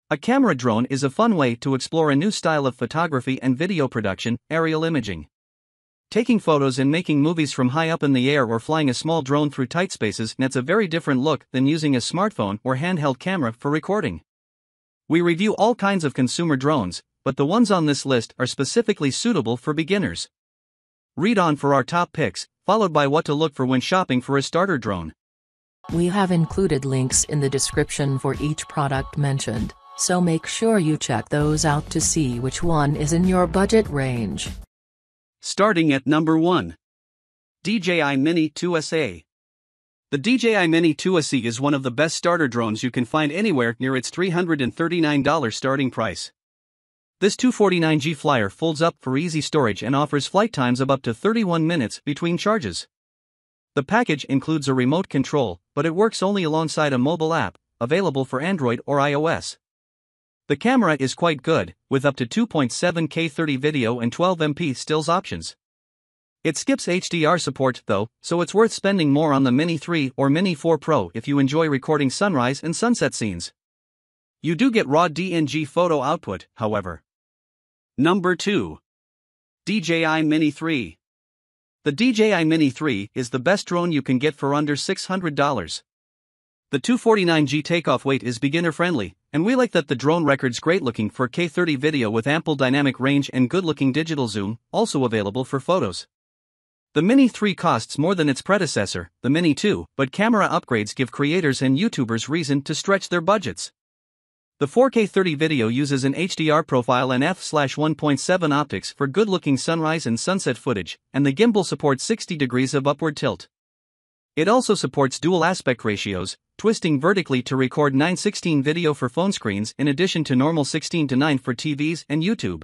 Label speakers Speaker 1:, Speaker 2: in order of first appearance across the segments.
Speaker 1: A camera drone is a fun way to explore a new style of photography and video production, aerial imaging. Taking photos and making movies from high up in the air or flying a small drone through tight spaces nets a very different look than using a smartphone or handheld camera for recording. We review all kinds of consumer drones, but the ones on this list are specifically suitable for beginners. Read on for our top picks, followed by what to look for when shopping for a starter drone.
Speaker 2: We have included links in the description for each product mentioned, so make sure you check those out to see which one is in your budget range.
Speaker 1: Starting at number 1. DJI Mini 2SA. The DJI Mini 2SE is one of the best starter drones you can find anywhere near its $339 starting price. This 249G flyer folds up for easy storage and offers flight times of up to 31 minutes between charges. The package includes a remote control, but it works only alongside a mobile app, available for Android or iOS. The camera is quite good, with up to 2.7K 30 video and 12MP stills options. It skips HDR support though, so it's worth spending more on the Mini 3 or Mini 4 Pro if you enjoy recording sunrise and sunset scenes. You do get raw DNG photo output, however. Number 2. DJI Mini 3. The DJI Mini 3 is the best drone you can get for under $600. The 249G takeoff weight is beginner-friendly, and we like that the drone records great looking 4K 30 video with ample dynamic range and good-looking digital zoom, also available for photos. The Mini 3 costs more than its predecessor, the Mini 2, but camera upgrades give creators and YouTubers reason to stretch their budgets. The 4K 30 video uses an HDR profile and f/1.7 optics for good-looking sunrise and sunset footage, and the gimbal supports 60 degrees of upward tilt. It also supports dual aspect ratios, twisting vertically to record 9:16 video for phone screens in addition to normal 16:9 for TVs and YouTube.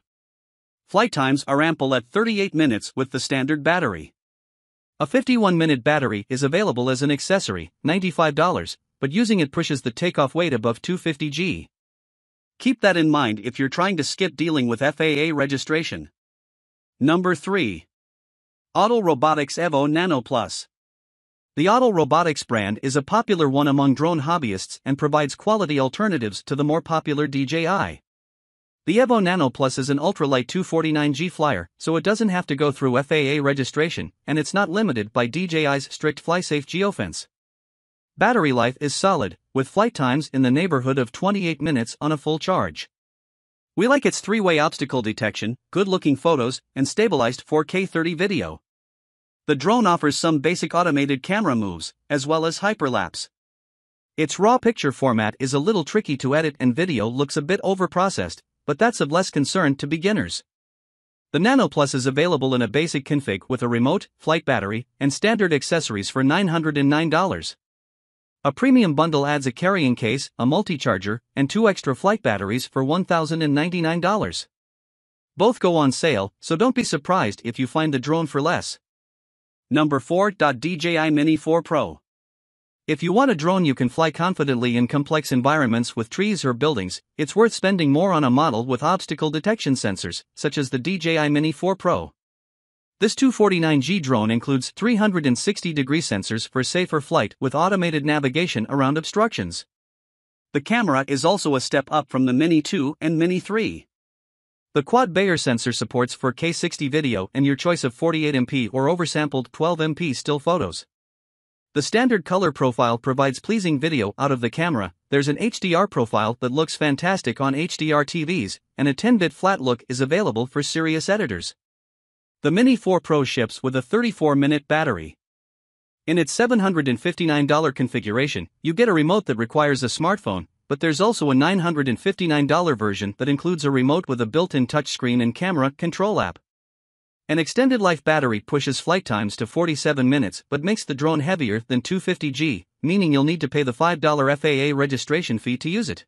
Speaker 1: Flight times are ample at 38 minutes with the standard battery. A 51-minute battery is available as an accessory, $95, but using it pushes the takeoff weight above 250G. Keep that in mind if you're trying to skip dealing with FAA registration. Number 3. Auto Robotics Evo Nano Plus. The Auto Robotics brand is a popular one among drone hobbyists and provides quality alternatives to the more popular DJI. The Evo Nano Plus is an ultralight 249G flyer, so it doesn't have to go through FAA registration, and it's not limited by DJI's strict FlySafe geofence. Battery life is solid, with flight times in the neighborhood of 28 minutes on a full charge. We like its 3-way obstacle detection, good-looking photos, and stabilized 4K 30 video. The drone offers some basic automated camera moves, as well as hyperlapse. Its raw picture format is a little tricky to edit and video looks a bit overprocessed, but that's of less concern to beginners. The Nano Plus is available in a basic config with a remote, flight battery, and standard accessories for $909. A premium bundle adds a carrying case, a multi-charger, and 2 extra flight batteries for $1,099. Both go on sale, so don't be surprised if you find the drone for less. Number 4. DJI Mini 4 Pro. If you want a drone you can fly confidently in complex environments with trees or buildings, it's worth spending more on a model with obstacle detection sensors, such as the DJI Mini 4 Pro. This 249G drone includes 360-degree sensors for safer flight with automated navigation around obstructions. The camera is also a step up from the Mini 2 and Mini 3. The quad Bayer sensor supports 4K 60 video and your choice of 48MP or oversampled 12MP still photos. The standard color profile provides pleasing video out of the camera, there's an HDR profile that looks fantastic on HDR TVs, and a 10-bit flat look is available for serious editors. The Mini 4 Pro ships with a 34-minute battery. In its $759 configuration, you get a remote that requires a smartphone, but there's also a $959 version that includes a remote with a built-in touchscreen and camera control app. An extended life battery pushes flight times to 47 minutes but makes the drone heavier than 250G, meaning you'll need to pay the $5 FAA registration fee to use it.